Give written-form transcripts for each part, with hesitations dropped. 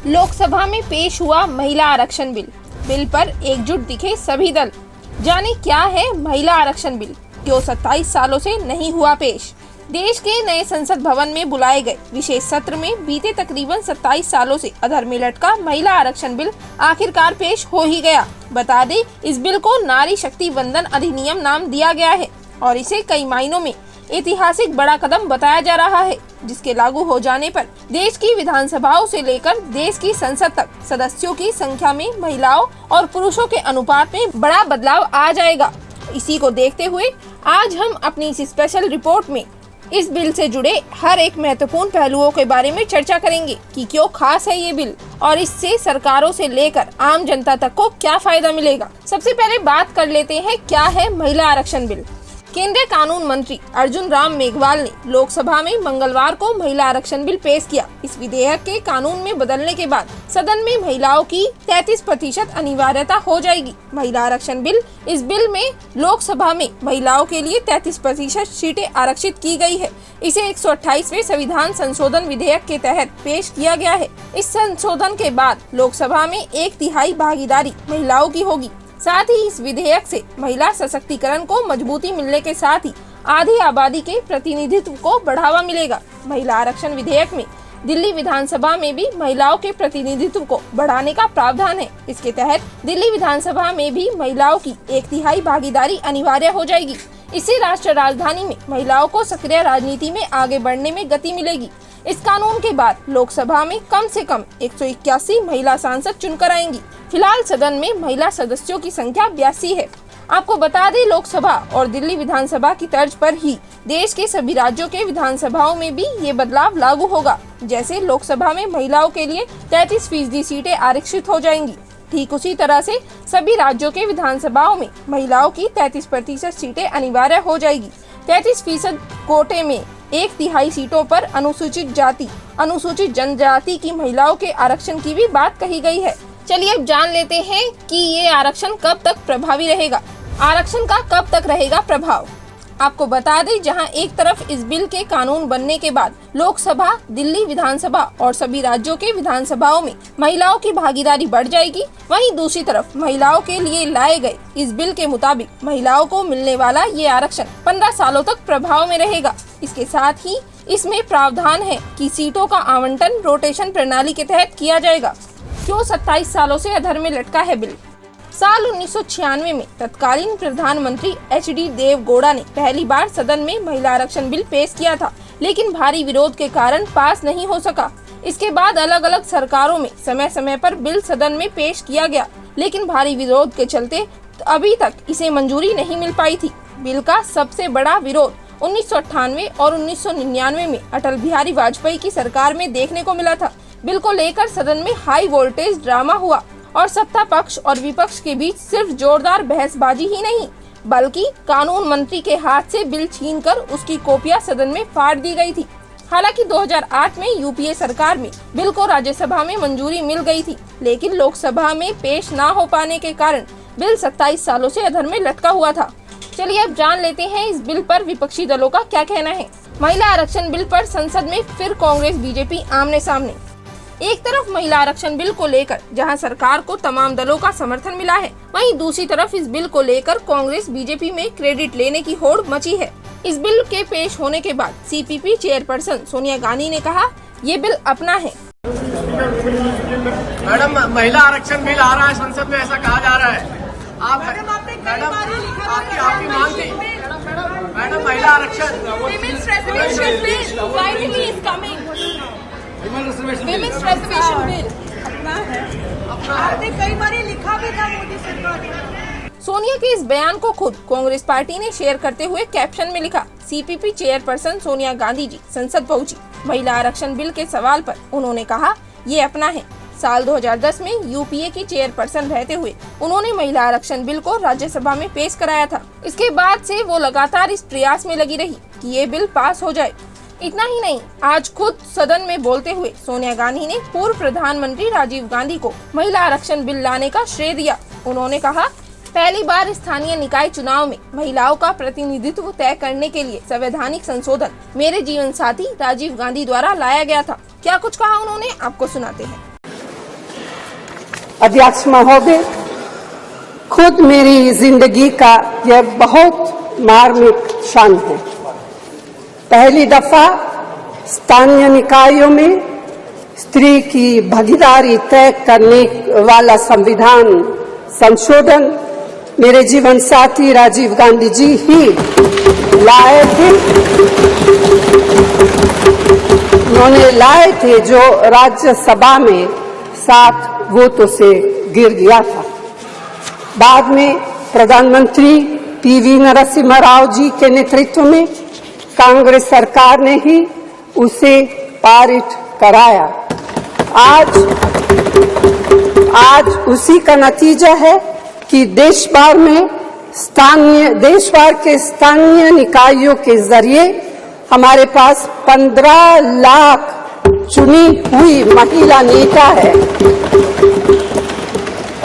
लोकसभा में पेश हुआ महिला आरक्षण बिल पर एकजुट दिखे सभी दल। जाने क्या है महिला आरक्षण बिल, क्यों 27 सालों से नहीं हुआ पेश। देश के नए संसद भवन में बुलाए गए विशेष सत्र में बीते तकरीबन 27 सालों से अधर में लटका महिला आरक्षण बिल आखिरकार पेश हो ही गया। बता दें, इस बिल को नारी शक्ति वंदन अधिनियम नाम दिया गया है और इसे कई मायनों में ऐतिहासिक बड़ा कदम बताया जा रहा है, जिसके लागू हो जाने पर देश की विधानसभाओं से लेकर देश की संसद तक सदस्यों की संख्या में महिलाओं और पुरुषों के अनुपात में बड़ा बदलाव आ जाएगा। इसी को देखते हुए आज हम अपनी इस स्पेशल रिपोर्ट में इस बिल से जुड़े हर एक महत्वपूर्ण पहलुओं के बारे में चर्चा करेंगे कि क्यों खास है ये बिल और इससे सरकारों से लेकर आम जनता तक को क्या फायदा मिलेगा। सबसे पहले बात कर लेते हैं क्या है महिला आरक्षण बिल। केंद्रीय कानून मंत्री अर्जुन राम मेघवाल ने लोकसभा में मंगलवार को महिला आरक्षण बिल पेश किया। इस विधेयक के कानून में बदलने के बाद सदन में महिलाओं की 33% अनिवार्यता हो जाएगी। महिला आरक्षण बिल, इस बिल में लोकसभा में महिलाओं के लिए 33% सीटें आरक्षित की गई है। इसे 128वें संविधान संशोधन विधेयक के तहत पेश किया गया है। इस संशोधन के बाद लोकसभा में 1/3 भागीदारी महिलाओं की होगी। साथ ही इस विधेयक से महिला सशक्तिकरण को मजबूती मिलने के साथ ही आधी आबादी के प्रतिनिधित्व को बढ़ावा मिलेगा। महिला आरक्षण विधेयक में दिल्ली विधानसभा में भी महिलाओं के प्रतिनिधित्व को बढ़ाने का प्रावधान है। इसके तहत दिल्ली विधानसभा में भी महिलाओं की 1/3 भागीदारी अनिवार्य हो जाएगी। इससे राष्ट्र राजधानी में महिलाओं को सक्रिय राजनीति में आगे बढ़ने में गति मिलेगी। इस कानून के बाद लोकसभा में कम से कम 181 महिला सांसद चुनकर आएंगी। फिलहाल सदन में महिला सदस्यों की संख्या 82 है। आपको बता दें, लोकसभा और दिल्ली विधानसभा की तर्ज पर ही देश के सभी राज्यों के विधानसभाओं में भी ये बदलाव लागू होगा। जैसे लोकसभा में महिलाओं के लिए 33% सीटें आरक्षित हो जाएंगी, ठीक उसी तरह से सभी राज्यों के विधानसभाओं में महिलाओं की 33% सीटें अनिवार्य हो जाएगी। 33% कोटे में 1/3 सीटों पर अनुसूचित जाति, अनुसूचित जनजाति की महिलाओं के आरक्षण की भी बात कही गई है। चलिए अब जान लेते हैं कि ये आरक्षण कब तक प्रभावी रहेगा। आरक्षण का कब तक रहेगा प्रभाव। आपको बता दें, जहां एक तरफ इस बिल के कानून बनने के बाद लोकसभा, दिल्ली विधानसभा और सभी राज्यों के विधानसभाओं में महिलाओं की भागीदारी बढ़ जाएगी, वहीं दूसरी तरफ महिलाओं के लिए लाए गए इस बिल के मुताबिक महिलाओं को मिलने वाला ये आरक्षण 15 सालों तक प्रभाव में रहेगा। इसके साथ ही इसमें प्रावधान है कि सीटों का आवंटन रोटेशन प्रणाली के तहत किया जाएगा। क्यों 27 सालों से अधर में लटका है बिल। साल 1996 में तत्कालीन प्रधानमंत्री HD देवगौड़ा ने पहली बार सदन में महिला आरक्षण बिल पेश किया था, लेकिन भारी विरोध के कारण पास नहीं हो सका। इसके बाद अलग अलग सरकारों में समय समय पर बिल सदन में पेश किया गया, लेकिन भारी विरोध के चलते अभी तक इसे मंजूरी नहीं मिल पाई थी। बिल का सबसे बड़ा विरोध 1998 और 1999 में अटल बिहारी वाजपेयी की सरकार में देखने को मिला था। बिल को लेकर सदन में हाई वोल्टेज ड्रामा हुआ और सत्ता पक्ष और विपक्ष के बीच सिर्फ जोरदार बहसबाजी ही नहीं, बल्कि कानून मंत्री के हाथ से बिल छीनकर उसकी कॉपियां सदन में फाड़ दी गई थी। हालांकि 2008 में यूपीए सरकार में बिल को राज्यसभा में मंजूरी मिल गई थी, लेकिन लोकसभा में पेश न हो पाने के कारण बिल 27 सालों से अधर में लटका हुआ था। चलिए अब जान लेते हैं इस बिल पर विपक्षी दलों का क्या कहना है। महिला आरक्षण बिल पर संसद में फिर कांग्रेस बीजेपी आमने सामने। एक तरफ महिला आरक्षण बिल को लेकर जहां सरकार को तमाम दलों का समर्थन मिला है, वहीं दूसरी तरफ इस बिल को लेकर कांग्रेस बीजेपी में क्रेडिट लेने की होड़ मची है। इस बिल के पेश होने के बाद CPP चेयरपर्सन सोनिया गांधी ने कहा, ये बिल अपना है। मैडम, महिला आरक्षण बिल आ रहा है संसद में, ऐसा कहा जा रहा है। आप मैडम आपकी मांग थी मैडम, महिला आरक्षण Women's reservation bill finally is coming. Women's reservation bill अपना है। आपने कई बार लिखा भी था मोदी सरकार ने। सोनिया के इस बयान को खुद कांग्रेस पार्टी ने शेयर करते हुए कैप्शन में लिखा, CPP चेयरपर्सन सोनिया गांधी जी संसद पहुंची। महिला आरक्षण बिल के सवाल पर उन्होंने कहा, ये अपना है। साल 2010 में यूपीए की चेयरपर्सन रहते हुए उन्होंने महिला आरक्षण बिल को राज्यसभा में पेश कराया था। इसके बाद से वो लगातार इस प्रयास में लगी रही कि ये बिल पास हो जाए। इतना ही नहीं, आज खुद सदन में बोलते हुए सोनिया गांधी ने पूर्व प्रधानमंत्री राजीव गांधी को महिला आरक्षण बिल लाने का श्रेय दिया। उन्होंने कहा, पहली बार स्थानीय निकाय चुनाव में महिलाओं का प्रतिनिधित्व तय करने के लिए संवैधानिक संशोधन मेरे जीवन साथी राजीव गांधी द्वारा लाया गया था। क्या कुछ कहा उन्होंने, आपको सुनाते हैं। अध्यक्ष महोदय, खुद मेरी जिंदगी का यह बहुत मार्मिक क्षण है। पहली दफा स्थानीय निकायों में स्त्री की भागीदारी तय करने वाला संविधान संशोधन मेरे जीवन साथी राजीव गांधी जी ही लाए थे। उन्होंने लाए थे जो राज्यसभा में 7 वोटों से गिर गया था। बाद में प्रधानमंत्री पीवी नरसिम्हा राव जी के नेतृत्व में कांग्रेस सरकार ने ही उसे पारित कराया। आज उसी का नतीजा है कि देश भर के स्थानीय निकायों के जरिए हमारे पास 15 लाख चुनी हुई महिला नेता है।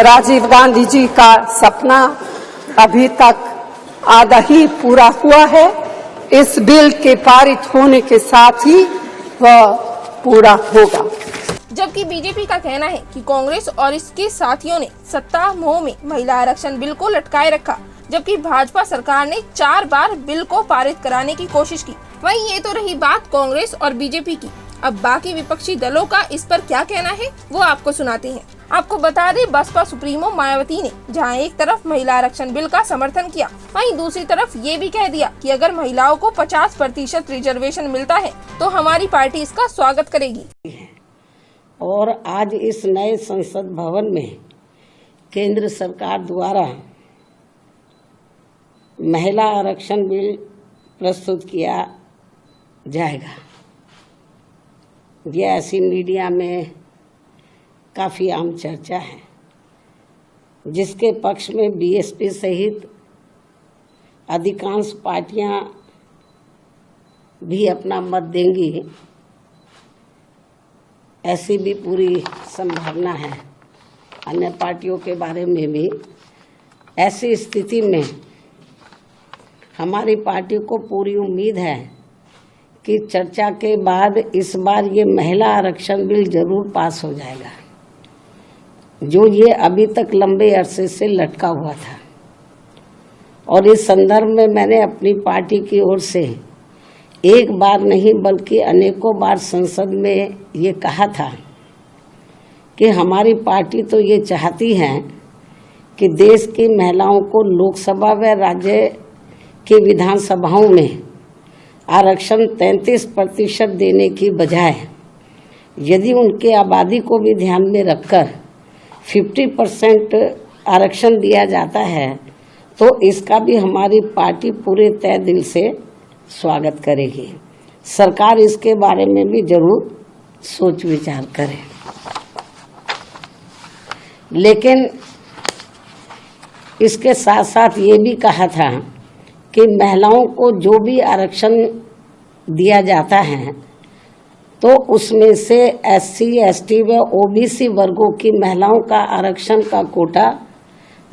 राजीव गांधी जी का सपना अभी तक आधा ही पूरा हुआ है। इस बिल के पारित होने के साथ ही वह पूरा होगा। जबकि बीजेपी का कहना है कि कांग्रेस और इसके साथियों ने सत्ता मोह में महिला आरक्षण बिल को लटकाए रखा, जबकि भाजपा सरकार ने 4 बार बिल को पारित कराने की कोशिश की। वहीं ये तो रही बात कांग्रेस और बीजेपी की। अब बाकी विपक्षी दलों का इस पर क्या कहना है वो आपको सुनाते हैं। आपको बता दें, बसपा सुप्रीमो मायावती ने जहां एक तरफ महिला आरक्षण बिल का समर्थन किया, वहीं दूसरी तरफ ये भी कह दिया कि अगर महिलाओं को 50% रिजर्वेशन मिलता है तो हमारी पार्टी इसका स्वागत करेगी। और आज इस नए संसद भवन में केंद्र सरकार द्वारा महिला आरक्षण बिल प्रस्तुत किया जाएगा। यह ऐसी मीडिया में काफ़ी आम चर्चा है, जिसके पक्ष में बीएसपी सहित अधिकांश पार्टियां भी अपना मत देंगी, ऐसी भी पूरी संभावना है। अन्य पार्टियों के बारे में भी। ऐसी स्थिति में हमारी पार्टी को पूरी उम्मीद है कि चर्चा के बाद इस बार ये महिला आरक्षण बिल जरूर पास हो जाएगा, जो ये अभी तक लंबे अरसे से लटका हुआ था। और इस संदर्भ में मैंने अपनी पार्टी की ओर से एक बार नहीं बल्कि अनेकों बार संसद में ये कहा था कि हमारी पार्टी तो ये चाहती है कि देश की महिलाओं को लोकसभा व राज्य की विधानसभाओं में आरक्षण 33% देने की बजाय यदि उनके आबादी को भी ध्यान में रखकर 50% आरक्षण दिया जाता है तो इसका भी हमारी पार्टी पूरे तय दिल से स्वागत करेगी। सरकार इसके बारे में भी जरूर सोच विचार करे। लेकिन इसके साथ साथ ये भी कहा था कि महिलाओं को जो भी आरक्षण दिया जाता है तो उसमें से एससी, एसटी व ओबीसी वर्गों की महिलाओं का आरक्षण का कोटा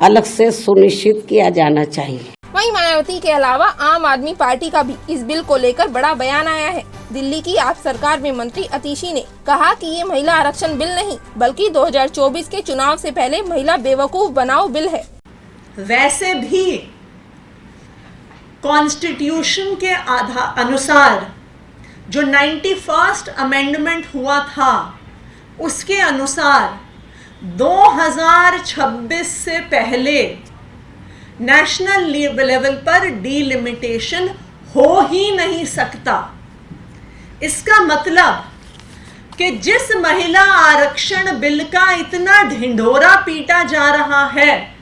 अलग से सुनिश्चित किया जाना चाहिए। वहीं मायावती के अलावा आम आदमी पार्टी का भी इस बिल को लेकर बड़ा बयान आया है। दिल्ली की आप सरकार में मंत्री अतिशी ने कहा कि ये महिला आरक्षण बिल नहीं बल्कि 2024 के चुनाव से पहले महिला बेवकूफ बनाओ बिल है। वैसे भी कॉन्स्टिट्यूशन के अनुसार जो 91st अमेंडमेंट हुआ था उसके अनुसार 2026 से पहले नेशनल लेवल पर डिलिमिटेशन हो ही नहीं सकता। इसका मतलब कि जिस महिला आरक्षण बिल का इतना ढिंढोरा पीटा जा रहा है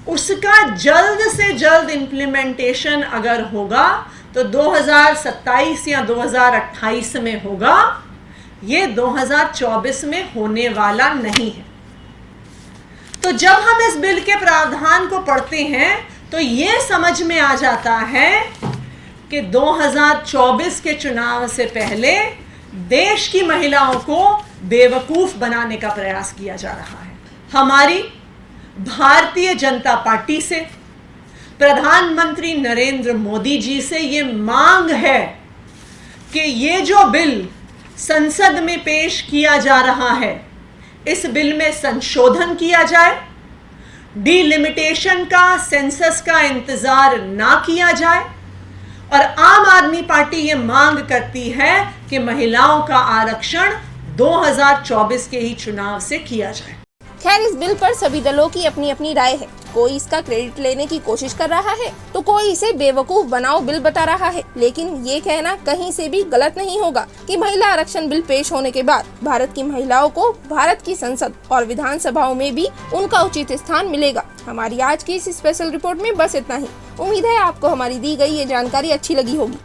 उसका जल्द से जल्द इम्प्लीमेंटेशन अगर होगा तो 2027 या 2028 में होगा, ये 2024 में होने वाला नहीं है। तो जब हम इस बिल के प्रावधान को पढ़ते हैं तो ये समझ में आ जाता है कि 2024 के चुनाव से पहले देश की महिलाओं को बेवकूफ बनाने का प्रयास किया जा रहा है। हमारी भारतीय जनता पार्टी से, प्रधानमंत्री नरेंद्र मोदी जी से ये मांग है कि ये जो बिल संसद में पेश किया जा रहा है इस बिल में संशोधन किया जाए, डिलिमिटेशन का, सेंसस का इंतजार ना किया जाए और आम आदमी पार्टी ये मांग करती है कि महिलाओं का आरक्षण 2024 के ही चुनाव से किया जाए। खैर, इस बिल पर सभी दलों की अपनी अपनी राय है। कोई इसका क्रेडिट लेने की कोशिश कर रहा है तो कोई इसे बेवकूफ बनाओ बिल बता रहा है। लेकिन ये कहना कहीं से भी गलत नहीं होगा कि महिला आरक्षण बिल पेश होने के बाद भारत की महिलाओं को भारत की संसद और विधानसभाओं में भी उनका उचित स्थान मिलेगा। हमारी आज की इस स्पेशल रिपोर्ट में बस इतना ही। उम्मीद है आपको हमारी दी गई ये जानकारी अच्छी लगी होगी।